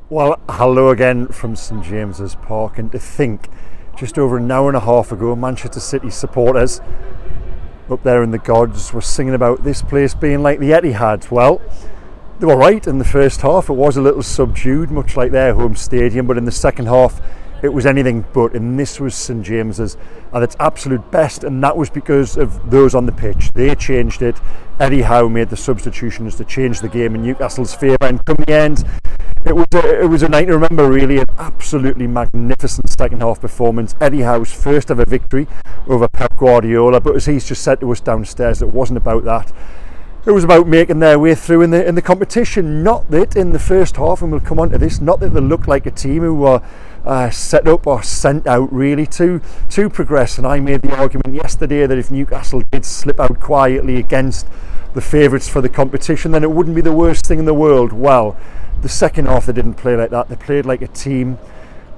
Well, hello again from St James's Park, and to think just over an hour and a half ago Manchester City supporters up there in the gods were singing about this place being like the Etihad. Well, they were right in the first half. It was a little subdued, much like their home stadium, but in the second half it was anything but, and this was St James's at its absolute best, and that was because of those on the pitch. They changed it. Eddie Howe made the substitutions to change the game in Newcastle's favour, and come the end, it was a night to remember, really. An absolutely magnificent second half performance. Eddie Howe's first ever victory over Pep Guardiola, but as he's just said to us downstairs, it wasn't about that. It was about making their way through in the competition. Not that in the first half, and we'll come on to this, not that they looked like a team who were set up or sent out really to progress. And I made the argument yesterday that if Newcastle did slip out quietly against the favourites for the competition, then it wouldn't be the worst thing in the world. Well, the second half they didn't play like that. They played like a team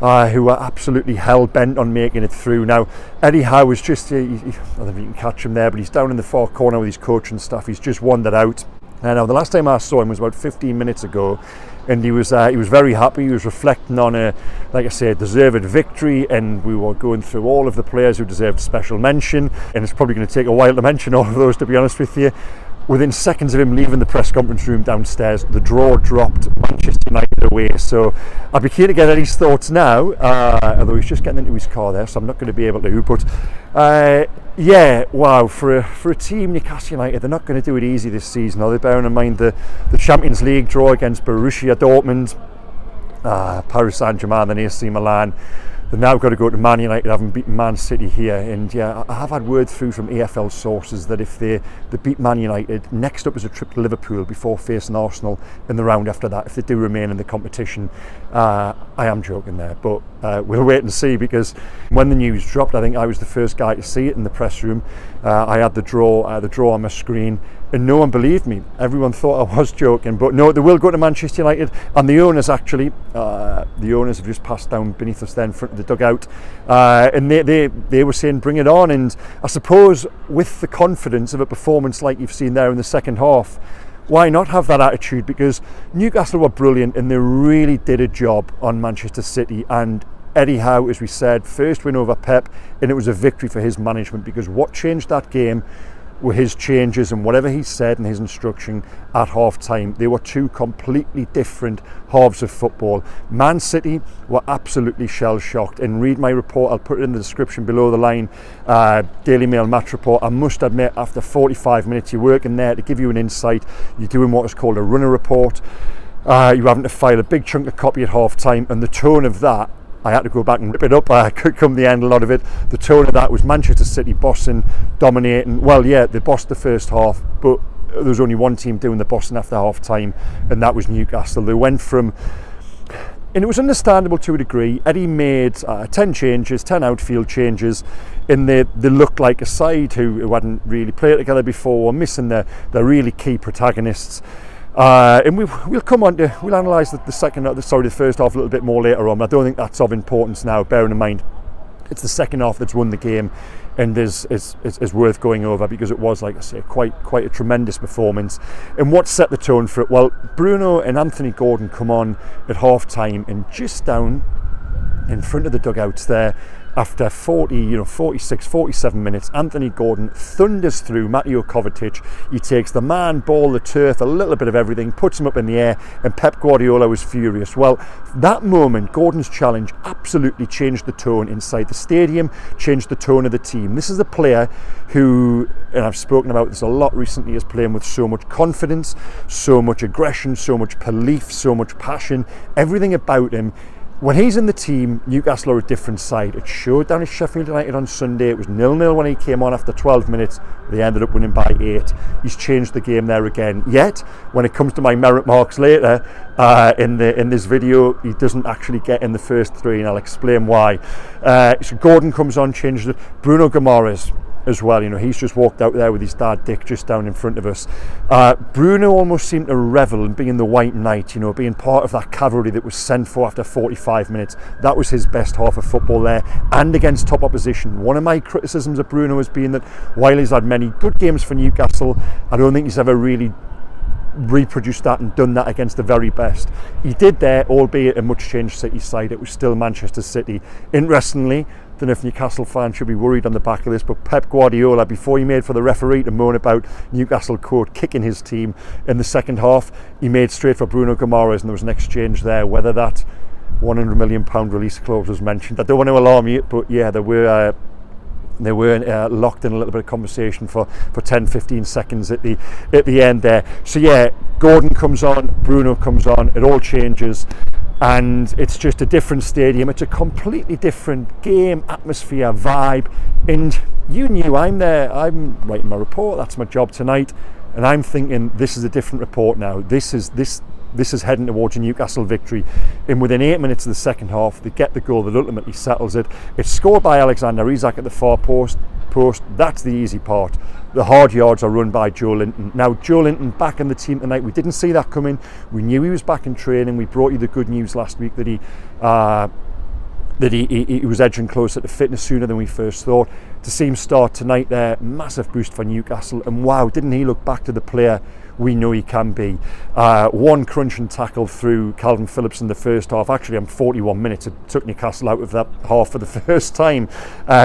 who were absolutely hell-bent on making it through. Now, Eddie Howe was just, I don't know if you can catch him there, but he's down in the far corner with his coach and stuff. He's just wandered out. Now, the last time I saw him was about 15 minutes ago, and he was very happy. He was reflecting on like I said, deserved victory, and we were going through all of the players who deserved special mention, and it's probably going to take a while to mention all of those, to be honest with you. Within seconds of him leaving the press conference room downstairs, the draw dropped, Manchester United away. So I'd be keen to get Eddie's thoughts now, although he's just getting into his car there, so I'm not going to be able to. But yeah, wow, for a team, Newcastle United, they're not going to do it easy this season, are they? Bearing in mind the Champions League draw against Borussia Dortmund, Paris Saint-Germain and AC Milan. They've now got to go to Man United, having beaten Man City here. And yeah, I have had word through from AFL sources that if they beat Man United, next up is a trip to Liverpool before facing Arsenal in the round after that, if they do remain in the competition. I am joking there, but we'll wait and see, because when the news dropped, I think I was the first guy to see it in the press room. I had the draw on my screen, and no one believed me. Everyone thought I was joking, but no, they will go to Manchester United, and the owners actually, the owners have just passed down beneath us there in front of the dugout, and they were saying bring it on. And I suppose with the confidence of a performance like you've seen there in the second half, why not have that attitude? Because Newcastle were brilliant, and they really did a job on Manchester City. And Eddie Howe, as we said, first win over Pep, and it was a victory for his management, because what changed that game were his changes, and whatever he said in his instruction at half time. They were two completely different halves of football. Man City were absolutely shell-shocked, and read my report, I'll put it in the description below the line, Daily Mail match report. I must admit, after 45 minutes you're working there to give you an insight, you're doing what is called a runner report, you're having to file a big chunk of copy at half time, and the tone of that, I had to go back and rip it up. I could come the end, a lot of it. The tone of that was Manchester City bossing, dominating. Well, yeah, they bossed the first half, but there was only one team doing the bossing after half time, and that was Newcastle. They went from, and it was understandable to a degree. Eddie made 10 changes, 10 outfield changes, and they looked like a side who hadn't really played together before, were missing their really key protagonists. And we'll come on to, we'll analyse the first half a little bit more later on. I don't think that's of importance now, bearing in mind it's the second half that's won the game, and is worth going over, because it was, like I say, quite a tremendous performance. And what set the tone for it? Well, Bruno and Anthony Gordon come on at half time, and just down in front of the dugouts there, after 46, 47 minutes, Anthony Gordon thunders through Mateo Kovacic. He takes the man, ball, the turf, a little bit of everything, puts him up in the air, and Pep Guardiola was furious. Well, that moment, Gordon's challenge absolutely changed the tone inside the stadium, changed the tone of the team. This is a player who, and I've spoken about this a lot recently, is playing with so much confidence, so much aggression, so much belief, so much passion, everything about him. When he's in the team, Newcastle are a different side. It showed down at Sheffield United on Sunday. It was 0-0 when he came on after 12 minutes. They ended up winning by 8. He's changed the game there again. Yet, when it comes to my merit marks later, in this video, he doesn't actually get in the first 3, and I'll explain why. So Gordon comes on, changes it. Bruno Guimaraes as well, he's just walked out there with his dad Dick just down in front of us. Bruno almost seemed to revel in being the White Knight, being part of that cavalry that was sent for after 45 minutes. That was his best half of football there, and against top opposition. One of my criticisms of Bruno has been that while he's had many good games for Newcastle, I don't think he's ever really reproduced that and done that against the very best. He did there, albeit a much changed City side. It was still Manchester City. Interestingly, I don't know if Newcastle fans should be worried on the back of this, but Pep Guardiola, before he made for the referee to moan about Newcastle, quote, kicking his team in the second half, he made straight for Bruno Guimaraes, and there was an exchange there. Whether that £100 million release clause was mentioned, I don't want to alarm you, but yeah, they were locked in a little bit of conversation for 10-15 seconds at the end there. So yeah, Gordon comes on, Bruno comes on, it all changes, and it's just a different stadium. It's a completely different game, atmosphere, vibe, and you knew I'm there, I'm writing my report, that's my job tonight, and I'm thinking this is a different report now. This is heading towards a Newcastle victory. And within 8 minutes of the second half, they get the goal that ultimately settles it. It's scored by Alexander Isak at the far post. That's the easy part. The hard yards are run by Joe Linton. Now, Joe Linton back in the team tonight. We didn't see that coming. We knew he was back in training. We brought you the good news last week that he was edging closer to fitness sooner than we first thought. To see him start tonight there, massive boost for Newcastle. And wow, didn't he look back to the player we know he can be. One crunching tackle through Calvin Phillips in the first half. Actually, I'm 41 minutes. It took Newcastle out of that half for the first time.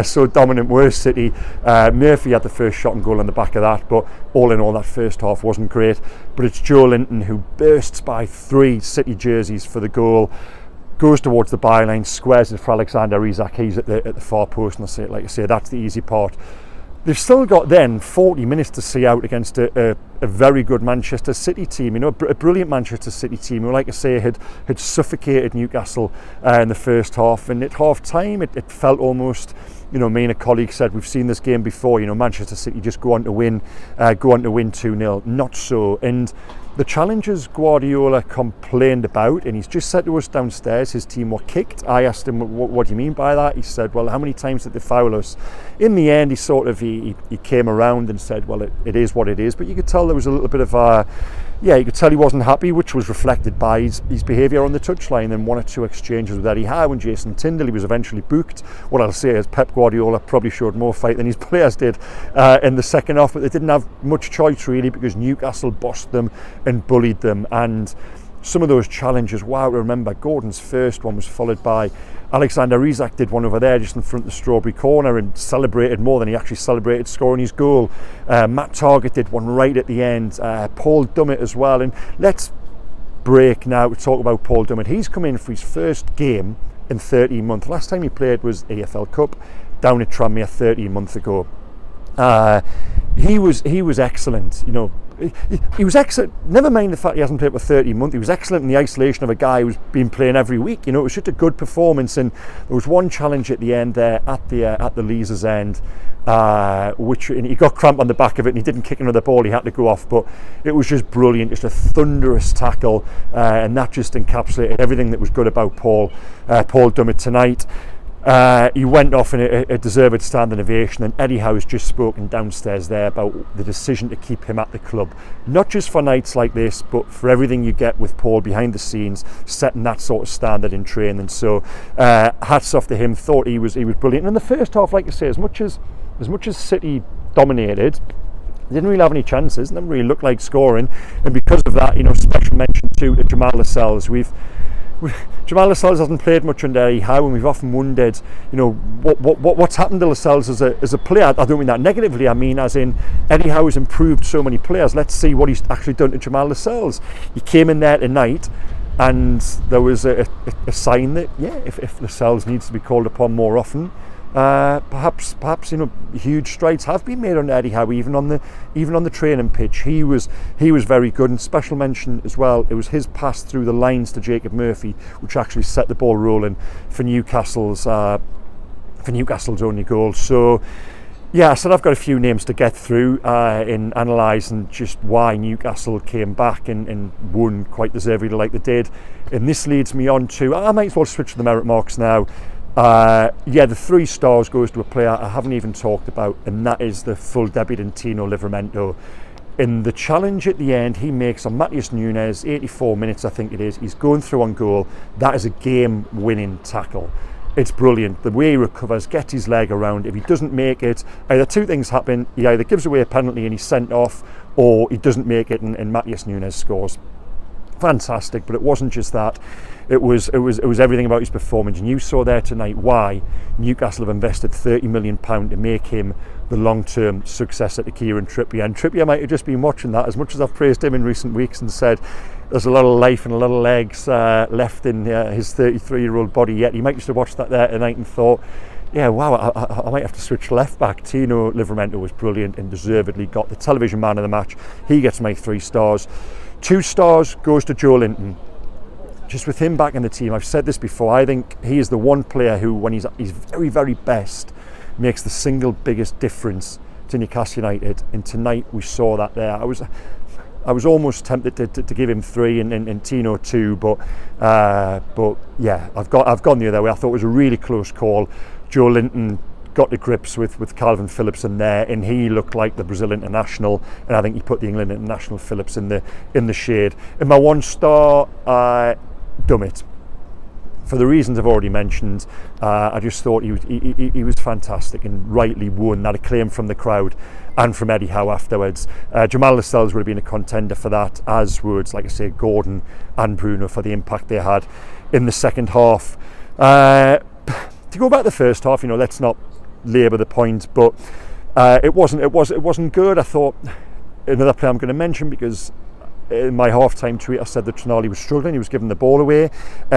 So dominant were City. Murphy had the first shot and goal on the back of that, but all in all, that first half wasn't great. But it's Joe Linton who bursts by 3 City jerseys for the goal, goes towards the byline, squares it for Alexander Isak. He's at the far post, and like I say, that's the easy part. They've still got then 40 minutes to see out against a very good Manchester City team, a brilliant Manchester City team who, like I say, had suffocated Newcastle in the first half. And at half time, it felt almost, me and a colleague said, we've seen this game before, Manchester City just go on to win 2-0. Not so. And the challenges Guardiola complained about, and he's just said to us downstairs, his team were kicked. I asked him, what do you mean by that? He said, well, how many times did they foul us? In the end, he came around and said, well, it is what it is. But you could tell there was a little bit of you could tell he wasn't happy, which was reflected by his behaviour on the touchline. Then 1 or 2 exchanges with Eddie Howe and Jason Tyndall. He was eventually booked. What I'll say is Pep Guardiola probably showed more fight than his players did in the second half, but they didn't have much choice really, because Newcastle bossed them and bullied them. And some of those challenges, wow, remember Gordon's first one was followed by Alexander Isak did one over there just in front of the Strawberry corner and celebrated more than he actually celebrated scoring his goal. Matt Targett did one right at the end. Paul Dummett as well. And let's break now to talk about Paul Dummett. He's come in for his first game in 13 months. Last time he played was AFL Cup down at Tranmere 13 months ago. He was excellent, He was excellent. Never mind the fact he hasn't played for 13 months. He was excellent in the isolation of a guy who's been playing every week. It was just a good performance. And there was one challenge at the end there at the Leazer's end, which he got cramp on the back of it and he didn't kick another ball. He had to go off. But it was just brilliant, just a thunderous tackle, and that just encapsulated everything that was good about Paul Dummett tonight. He went off in a deserved standing ovation, and Eddie Howe's just spoken downstairs there about the decision to keep him at the club, not just for nights like this, but for everything you get with Paul behind the scenes, setting that sort of standard in training. So hats off to him. Thought he was brilliant. And in the first half, like I say, as much as City dominated, they didn't really have any chances, never really looked like scoring, and because of that, special mention to Jamal Lascelles. Jamal Lascelles hasn't played much under Eddie Howe, and we've often wondered, what's happened to Lascelles as a player. I don't mean that negatively. I mean as in Eddie Howe has improved so many players. Let's see what he's actually done to Jamal Lascelles. He came in there tonight, and there was a sign that if Lascelles needs to be called upon more often, perhaps huge strides have been made on Eddie Howe, even on the training pitch. He was very good. And special mention as well, it was his pass through the lines to Jacob Murphy which actually set the ball rolling for Newcastle's only goal. So yeah, so I've got a few names to get through in analysing just why Newcastle came back and won quite deservedly like they did. And this leads me on to, I might as well switch to the merit marks now. The 3 stars goes to a player I haven't even talked about, and that is the full debutant TINO Livramento. In the challenge at the end he makes on Matheus Nunes, 84 minutes I think it is, he's going through on goal. That is a game winning tackle. It's brilliant, the way he recovers, gets his leg around. If he doesn't make it, either 2 things happen: he either gives away a penalty and he's sent off, or he doesn't make it and Matheus Nunes scores. Fantastic, but it wasn't just that. It was everything about his performance, and you saw there tonight why Newcastle have invested £30 million to make him the long-term successor to Kieran Trippier. And Trippier might have just been watching that. As much as I've praised him in recent weeks and said there's a lot of life and a lot of legs left in his 33-year-old body yet, he might just have watched that there tonight and thought, yeah, wow, I might have to switch left back. TINO Livramento was brilliant and deservedly got the television man of the match. He gets my 3 stars. 2 stars goes to Joe Linton. Just with him back in the team, I've said this before, I think he is the one player who, when he's very, very best, makes the single biggest difference to Newcastle United. And tonight we saw that there. I was almost tempted to give him 3 and TINO 2, but yeah, I've gone the other way. I thought it was a really close call. Joe Linton got to grips with Calvin Phillips in there, and he looked like the Brazil international, and I think he put the England international Phillips in the shade. And my 1 star, Dummett. For the reasons I've already mentioned, I just thought he was fantastic and rightly won that acclaim from the crowd and from Eddie Howe afterwards. Jamal Lascelles would have been a contender for that, as would, like I say, Gordon and Bruno for the impact they had in the second half. To go back to the first half, let's not labour the point, but it wasn't good. I thought another player I'm going to mention, because in my half-time tweet I said that Tonali was struggling, he was giving the ball away,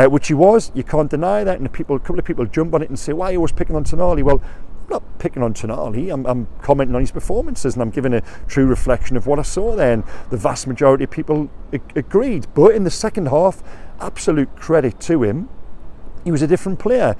which he was, you can't deny that, and a couple of people jump on it and say, why are you always picking on Tonali? Well, I'm not picking on Tonali, I'm commenting on his performances, and I'm giving a true reflection of what I saw there, and the vast majority of people agreed. But in the second half, absolute credit to him, he was a different player.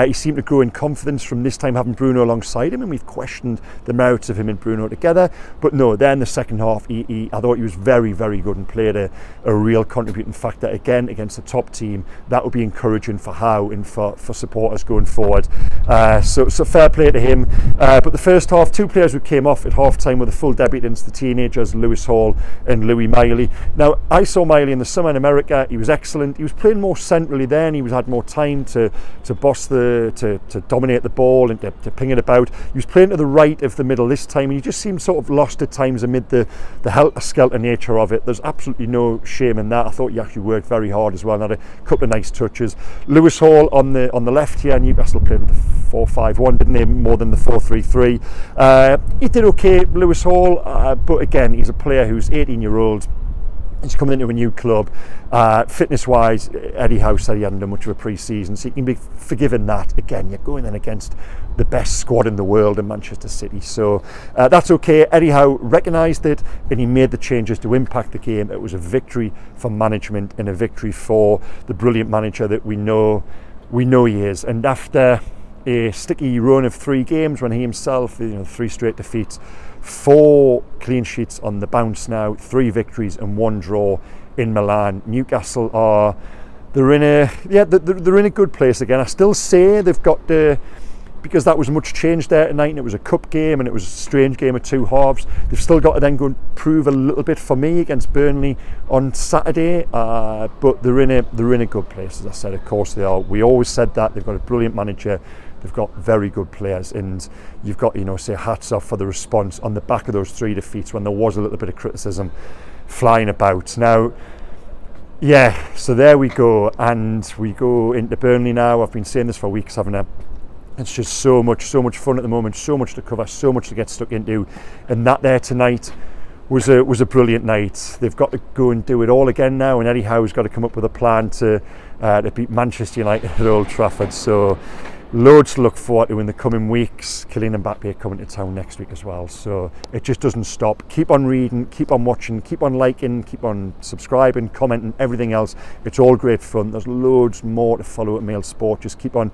He seemed to grow in confidence from this time having Bruno alongside him, and we've questioned the merits of him and Bruno together. But no, there in the second half, I thought he was very, very good and played a real contributing factor again against the top team. That would be encouraging for Howe and for supporters going forward. So fair play to him. But the first half, 2 players who came off at half time were the full debutants, the teenagers, Lewis Hall and Louis Miley. Now, I saw Miley in the summer in America. He was excellent. He was playing more centrally then. He had more time to boss to dominate the ball and to ping it about. He was playing to the right of the middle this time, and he just seemed sort of lost at times amid the helter-skelter nature of it. There's absolutely no shame in that. I thought he actually worked very hard as well and had a couple of nice touches. Lewis Hall on the left here. Newcastle played with the 4-5-1, didn't they, more than the 4-3-3. He did okay, Lewis Hall, but again, he's a player who's 18-year-old. He's coming into a new club. Fitness-wise, Eddie Howe said he hadn't done much of a pre-season, so you can be forgiven that. Again, you're going in against the best squad in the world in Manchester City, so that's okay. Eddie Howe recognised it, and he made the changes to impact the game. It was a victory for management and a victory for the brilliant manager that we know he is. And after a sticky run of 3 games, when he himself, 3 straight defeats, 4 clean sheets on the bounce now, 3 victories and 1 draw in Milan. Newcastle they're in a good place again. I still say they've got to, because that was much change there tonight, and it was a cup game and it was a strange game of 2 halves. They've still got to then go and prove a little bit for me against Burnley on Saturday. But they're in a good place, as I said. Of course they are. We always said that. They've got a brilliant manager. They've got very good players, and you've got, say hats off for the response on the back of those 3 defeats when there was a little bit of criticism flying about. Now, yeah, so there we go, and we go into Burnley now. I've been saying this for weeks, haven't I? It's just so much fun at the moment, so much to cover, so much to get stuck into, and that there tonight was a brilliant night. They've got to go and do it all again now, and Eddie Howe's got to come up with a plan to beat Manchester United at Old Trafford. So loads to look forward to in the coming weeks. Kylian Mbappe coming to town next week as well, so it just doesn't stop. Keep on reading, keep on watching, keep on liking, keep on subscribing, commenting, everything else. It's all great fun. There's loads more to follow at Mail Sport. Just keep on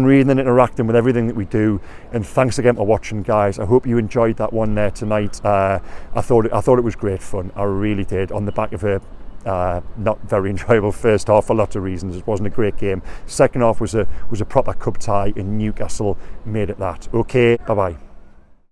reading and interacting with everything that we do. And thanks again for watching, guys. I hope you enjoyed that one there tonight. I thought it was great fun. I really did, on the back of a not very enjoyable first half for lots of reasons. It wasn't a great game. Second half was a proper cup tie, and Newcastle made it that. Okay, bye bye.